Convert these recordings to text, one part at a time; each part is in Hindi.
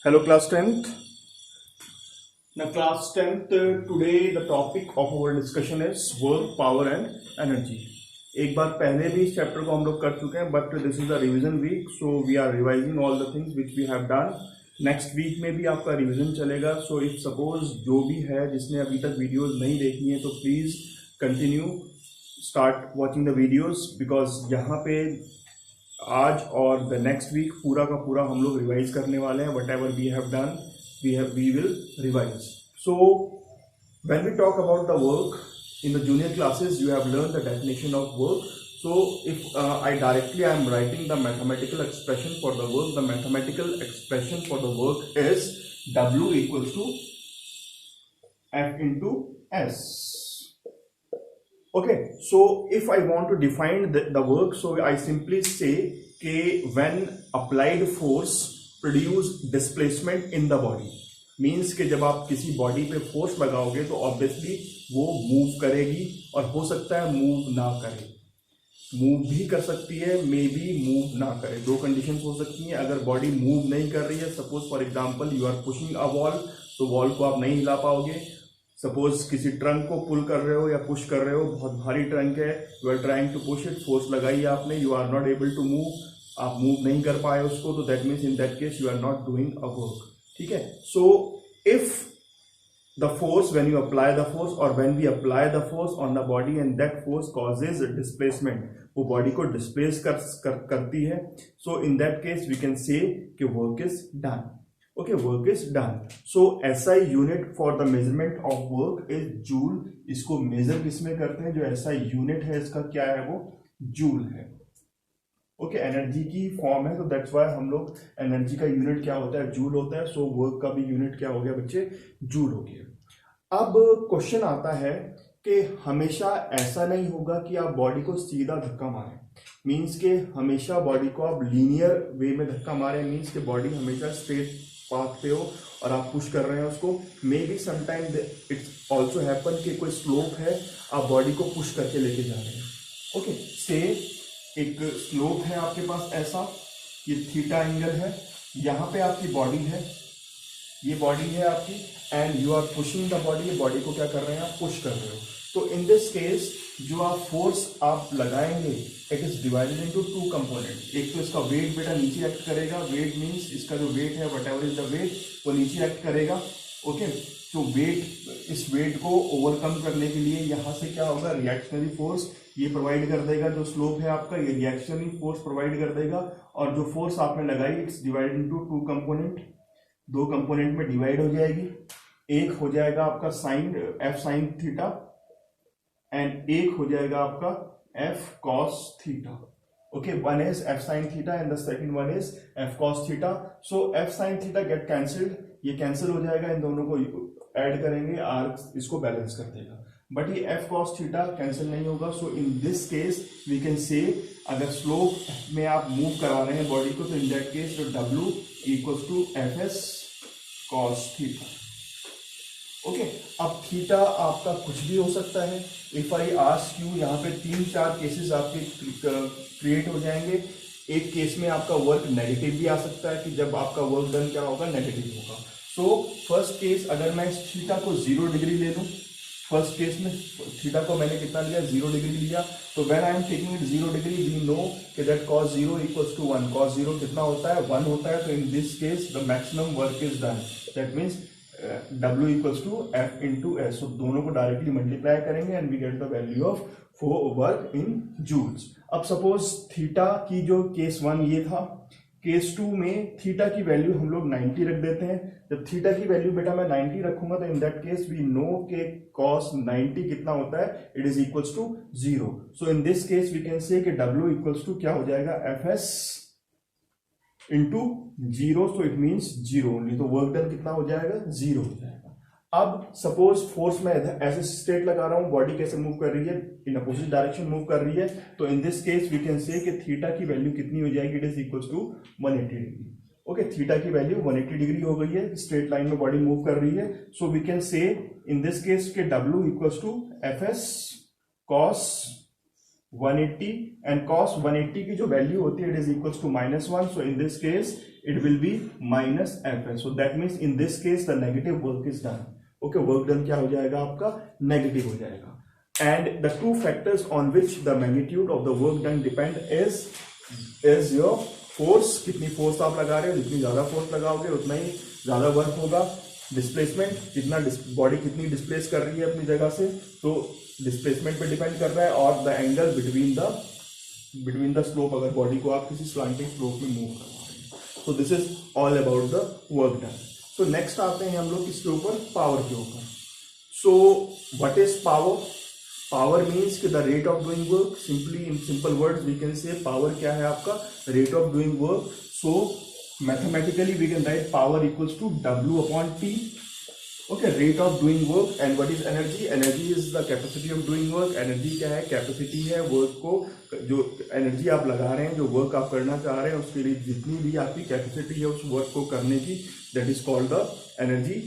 Hello class 10th. Now class 10th, today the topic of our discussion is work, power and energy. एक बार पहले भी इस चैप्टर को हम लोग कर चुके हैं, but this is the revision week, so we are revising all the things which we have done. Next week में भी आपका रिवीजन चलेगा. सो इफ सपोज जो भी है जिसने अभी तक वीडियोस नहीं देखी है तो please continue start watching the videos, because यहाँ पे आज और द नेक्स्ट वीक पूरा का पूरा हम लोग रिवाइज करने वाले हैं. Whatever we have done we will revise. So when we talk about the work in the junior classes, you have learned the definition of work. So if I am writing the mathematical expression for the work, the mathematical expression for the work is W equals to F into S. Okay, so if I want to define the work, so I simply say that when applied force produce displacement in the body. Means कि जब आप किसी बॉडी पे फोर्स लगाओगे तो ऑब्वियसली वो मूव करेगी, और हो सकता है मूव ना करे, मूव भी कर सकती है, मे बी मूव ना करे. दो कंडीशंस हो सकती हैं. अगर बॉडी मूव नहीं कर रही है, suppose for example you are pushing a wall, तो वॉल को आप नहीं हिला पाओगे. सपोज किसी ट्रंक को पुल कर रहे हो या पुश कर रहे हो, बहुत भारी ट्रंक है, you are trying to push it, force लगाई आपने, you are not able to move, आप मूव नहीं कर पाए उसको, तो that means in that case you are not doing a work. ठीक है. So if the force, when you apply the force और when we apply the force on the body and that force causes displacement, वो बॉडी को डिस्प्लेस करती है. So in that case we can say कि work is done. Okay, work is done. So SI unit for the measurement of work is joule. इसको मेजर किसमें करते हैं? जो एसआई यूनिट है इसका क्या है? वो जूल है. ओके, एनर्जी की फॉर्म है, तो दैट्स वाई हम लोग एनर्जी का यूनिट क्या होता है? जूल होता है. सो वर्क का भी यूनिट क्या हो गया बच्चे? जूल हो गया. अब क्वेश्चन आता है कि हमेशा ऐसा नहीं होगा कि आप बॉडी को सीधा धक्का मारें. मींस के हमेशा बॉडी को आप लीनियर वे में धक्का मारें. मींस के बॉडी हमेशा स्ट्रेट पाथ पे हो और आप पुश कर रहे हैं उसको. May be sometime it's also happen कि कोई स्लोप है, आप बॉडी को पुश करके लेके जा रहे हैं. ओके, से एक स्लोप है आपके पास ऐसा, ये थीटा एंगल है, यहाँ पे आपकी बॉडी है, ये बॉडी है आपकी, and you are pushing the body. ये बॉडी को क्या कर रहे हैं? आप पुश कर रहे हो. तो इन दिस केस जो आप फोर्स आप लगाएंगे, it is divided into two component. एक तो इसका वेट बेटा नीचे एक्ट करेगा. वेट मीन्स इसका जो वेट है, whatever is the weight, वो नीचे एक्ट करेगा. ओके, तो वेट, इस वेट को ओवरकम करने के लिए यहाँ से क्या होगा? रिएक्शनरी फोर्स ये प्रोवाइड कर देगा. जो स्लोप है आपका, ये रिएक्शनरी फोर्स प्रोवाइड कर देगा. और जो फोर्स आपने लगाई, it's divided into two component. दो कंपोनेंट में डिवाइड हो जाएगी. एक हो जाएगा आपका sine, F sine theta, and एक हो जाएगा आपका F cos theta. Okay, one is F sine theta and the second one is F cos theta. So F sine theta get cancelled, ये कैंसिल हो जाएगा. इन दोनों को ऐड करेंगे, आर इसको बैलेंस कर देगा. बट ये एफ कॉस थीटा कैंसिल नहीं होगा. So in this case we can say, अगर स्लोप में आप मूव करा रहे हैं बॉडी को, तो in that case W equals to F S cos theta. Okay, अब थीटा आपका कुछ भी हो सकता है. इफ आई आस्क यू, यहाँ पे 3-4 केसेस आपके क्रिएट हो जाएंगे. एक केस में आपका वर्क नेगेटिव भी आ सकता है, कि जब आपका वर्क डन क्या होगा? नेगेटिव होगा. सो फर्स्ट केस, अगर मैं इस थीटा को 0 डिग्री ले लूं, फर्स्ट केस में थीटा को मैंने कितना लिया? 0 डिग्री लिया. तो when I am taking it 0 degree, we know कि that cos 0 equals to 1. cos 0 कितना होता है? 1 होता है. तो in this case the maximum work is done. That means W equals to F into S. So दोनों को डायरेक्टली मल्टीप्लाई करेंगे and we get the value of work in joules. अब सपोज थीटा की जो केस 1 ये था, केस 2 में थीटा की वैल्यू हम लोग 90 रख देते हैं. जब थीटा की वैल्यू बेटा मैं 90 रखूंगा, तो in that case we know के cos 90 कितना होता है? It is equals to 0. So in this case we can say कि W इक्वल्स टू क्या हो जाएगा? Fs into 0. So it means 0 only. तो वर्क डन कितना हो जाएगा? 0 हो जाएगा. अब सपोज फोर्स में ऐसे स्टेट लगा रहा हूं, बॉडी कैसे मूव कर रही है? इन अपोजिट डायरेक्शन मूव कर रही है. तो in this case we can say कि थीटा की वैल्यू कितनी हो जाएगी? It is equals to 180 degree. Okay, theta की वैल्यू 180 डिग्री हो गई है. स्ट्रेट लाइन में बॉडी मूव कर रही है. So we can say in this case के W equals to F S cos 180 and cos 180 की जो वैल्यू होती है, it is equals to -1. So in this case it will be minus Fs. So that means in this case the negative work is done. Okay, work done क्या हो जाएगा आपका नेगेटिव हो जाएगा. And the two factors on which the magnitude of the work done depend is your force. कितनी फोर्स आप लगा रहे हो, जितनी ज्यादा फोर्स लगाओगे उतना ही ज्यादा वर्क होगा. डिस्प्लेसमेंट, कितना बॉडी कितनी डिस्प्लेस कर रही है अपनी जगह से, तो डिस्प्लेसमेंट पे डिपेंड कर रहा है. और the angle between the slope, अगर बॉडी को आप किसी स्लांटिंग स्लोप में मूव करवा रहे हैं. तो this is all about the work done. So next आते हैं हम लोग इसके ऊपर, पावर के ऊपर. So what is power? Power means कि the rate of doing work. Simply in simple words we can say power क्या है आपका, rate of doing work. So mathematically we can write power equals to W upon T. Okay, rate of doing work. And what is energy? Energy is the capacity of doing work. Energy क्या है? कैपेसिटी है वर्क को, जो एनर्जी आप लगा रहे हैं, जो वर्क आप करना चाह रहे हैं, उसके लिए जितनी भी आपकी कैपेसिटी है उस वर्क को करने की, that is called the energy.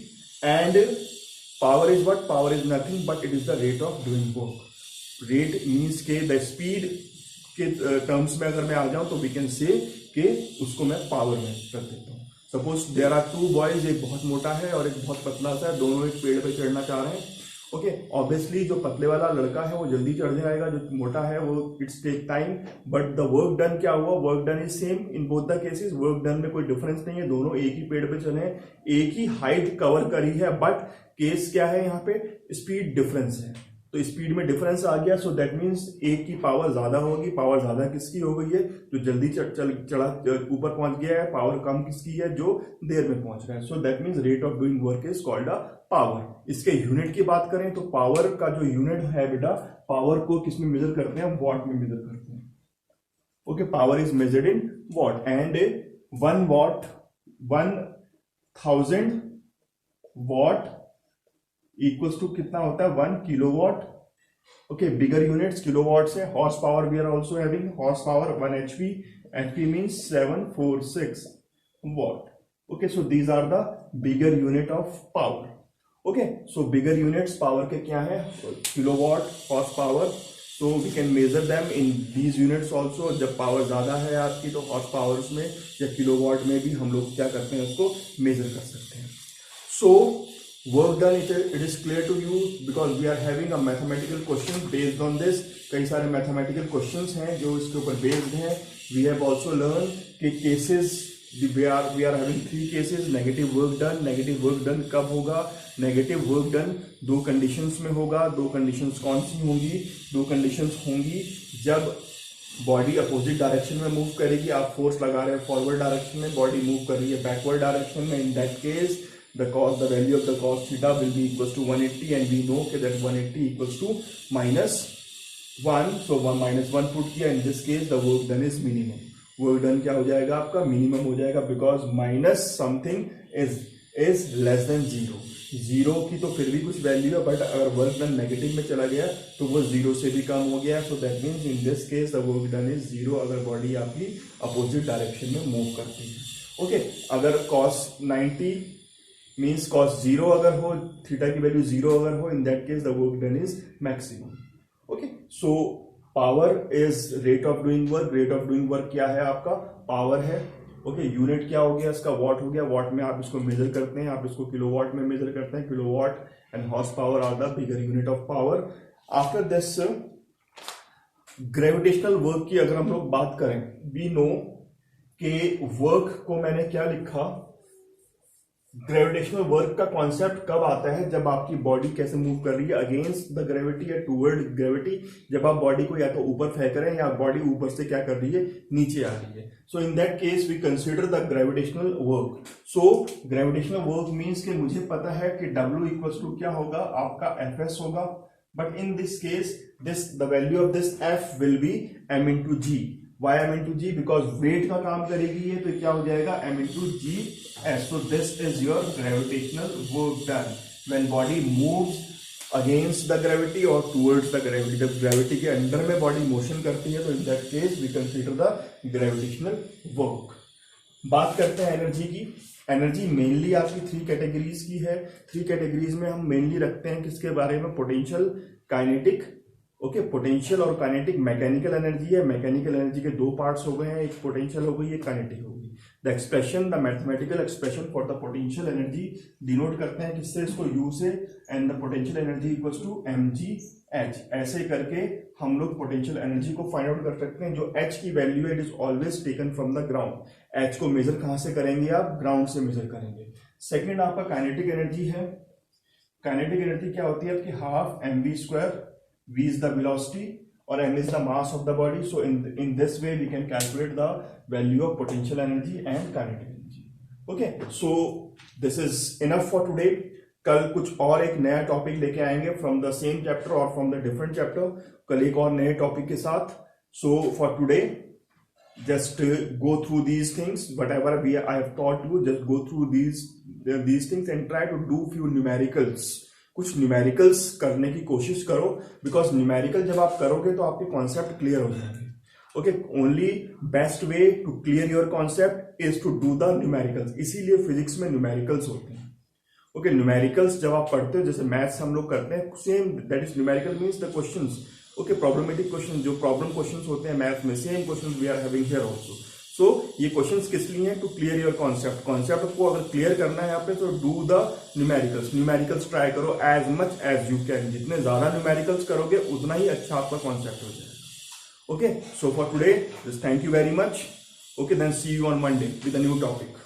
And power is what? Power is nothing but it is the rate of doing work. Rate means के द स्पीड के टर्म्स में अगर मैं आ जाऊं तो वी कैन से कि उसको मैं पावर में कर देता हूं. Suppose there are two boys, एक बहुत मोटा है और एक बहुत पतला सा है, दोनों एक पेड़ पे चढ़ना चाह रहे हैं. ओके, ऑब्वियसली जो पतले वाला लड़का है वो जल्दी चढ़ जाएगा, जो मोटा है वो it's take time. But the work done क्या हुआ? Work done is same in both the cases. Work done में कोई डिफरेंस नहीं है, दोनों एक ही पेड़ पे चले, एक ही हाइट कवर करी है. बट केस क्या है यहाँ पे? स्पीड डिफरेंस है. तो स्पीड में डिफरेंस आ गया. सो दैट मीन्स एक की पावर ज्यादा होगी. पावर ज्यादा किसकी हो गई है? जो जल्दी चढ़ा ऊपर पहुंच गया है. पावर कम किसकी है? जो देर में पहुंच रहा है. So that means rate of doing work is called a power. इसके यूनिट की बात करें तो पावर का जो यूनिट है बेटा, पावर को किस में मेजर करते हैं? वॉट में मेजर करते हैं. Okay, power is measured in watt. And 1 watt, 1000 watt equals to कितना होता है? 1 kilowatt. Okay, bigger units kilowatt से. Horse power we are also having. Horse power 1 HP. HP means 746 watt. Okay, so these are the bigger unit of power. Okay, so bigger units power के क्या है? Kilowatt, horse power. So we can measure them in these units also. जब पावर ज्यादा है आपकी तो हॉर्स पावर्स में या किलोवाट में भी हम लोग क्या करते हैं? उसको मेजर कर सकते हैं. सो work done, it is clear to you because we are having a mathematical question based on this. कई सारे mathematical questions हैं जो इसके ऊपर based हैं. We have also learned कि cases we are having 3 cases. negative work done. negative work done कब होगा? negative work done 2 conditions में होगा. 2 conditions कौन सी होंगी? 2 conditions होंगी जब बॉडी अपोजिट डायरेक्शन में मूव करेगी. आप फोर्स लगा रहे हैं फॉरवर्ड डायरेक्शन में, बॉडी मूव कर रही है बैकवर्ड डायरेक्शन में. इन that case the value of the cos theta will be equals to 180 and we know that 180 equals to minus 1. So 1 minus 1 put किया. In this case the work done is minimum. Work done क्या हो जाएगा आपका? मिनिमम हो जाएगा because minus something is less than 0. 0 की तो फिर भी कुछ वैल्यू है, बट अगर वर्क डन नेगेटिव में चला गया तो वो 0 से भी कम हो गया. So that means in this case the work done is 0 अगर बॉडी आपकी अपोजिट डायरेक्शन में मूव करती है. ओके, अगर cos 90 मीन्स cos 0 अगर हो, थीटा की वैल्यू 0 अगर हो, इन that case the work done is maximum. Okay, so power is rate of doing work. Rate of doing work क्या है आपका? पावर है. ओके, यूनिट क्या हो गया इसका? वॉट हो गया. वॉट में आप इसको मेजर करते हैं, आप इसको किलोवाट में मेजर करते हैं. Kilowatt and horse power are the bigger unit of power. After this gravitational work की अगर हम लोग बात करें, वी नो कि वर्क को मैंने क्या लिखा? ग्रेविटेशनल वर्क का कॉन्सेप्ट कब आता है? जब आपकी बॉडी कैसे मूव कर रही है अगेंस्ट द ग्रेविटी या टूवर्ड ग्रेविटी. जब आप बॉडी को या तो ऊपर फेंक रहे हैं या बॉडी ऊपर से क्या कर रही है? नीचे आ रही है. So in that case we consider the gravitational work. So gravitational work means कि मुझे पता है कि W इक्वल्स टू क्या होगा? आपका Fs होगा. But in this case the value of this F will be m into G. Why m into G? Because weight का काम करेगी ये, तो क्या हो जाएगा? m into Gs. So this is your gravitational work done when body moves against the gravity or towards the gravity. जब ग्रेविटी के अंडर में बॉडी मोशन करती है तो in that case we consider the gravitational work. बात करते हैं एनर्जी की. एनर्जी मेनली आपकी 3 कैटेगरीज की है. 3 कैटेगरीज में हम मेनली रखते हैं किसके बारे में? Potential, kinetic. ओके, पोटेंशियल और काइनेटिक. मैकेनिकल एनर्जी है. मैकेनिकल एनर्जी के 2 पार्ट्स हो गए हैं, एक पोटेंशियल हो गई, एक काइनेटिक हो गई. The expression, the mathematical expression for the potential energy denote करते हैं किससे, इसको यू से, and the potential energy equals to mgh। ऐसे करके हम लोग पोटेंशियल एनर्जी को फाइंड आउट कर सकते हैं। जो h की वैल्यू है it is always taken from the ground. h को मेजर कहां से करेंगे आप, ग्राउंड से मेजर करेंगे। सेकेंड आपका काइनेटिक एनर्जी है। काइनेटिक एनर्जी क्या होती है आपकी, half mv², v is the velocity और m is the mass of the body. So in this way we can calculate the value of potential energy and kinetic energy. Okay, so this is enough for today. कल कुछ और एक नया टॉपिक लेके आएंगे फ्रॉम द सेम चैप्टर और फ्रॉम द डिफरेंट चैप्टर, कल एक और नए टॉपिक के साथ। सो for today just go through these things, whatever I have taught you, just go through these things and try to do few numericals. कुछ न्यूमेरिकल्स करने की कोशिश करो, बिकॉज न्यूमेरिकल जब आप करोगे तो आपके कॉन्सेप्ट क्लियर हो जाएंगे। Okay, only best way to clear your concept is to do the numericals, इसीलिए फिजिक्स में न्यूमेरिकल्स होते हैं। ओके, न्यूमेरिकल्स जब आप पढ़ते हो, जैसे मैथ्स हम लोग करते हैं, same that is numerical means the questions. Okay, problematic question, जो प्रॉब्लम क्वेश्चंस होते हैं मैथ में, same questions we are having here also. So ये क्वेश्चंस किस लिए हैं, to clear your concept. Concept को अगर क्लियर करना है यहाँ पे तो do the numericals. Numericals try करो as much as you can. जितने ज्यादा न्यूमेरिकल्स करोगे उतना ही अच्छा आपका कॉन्सेप्ट हो जाएगा। Okay, so for today thank you very much. Okay, then see you on Monday with a new topic.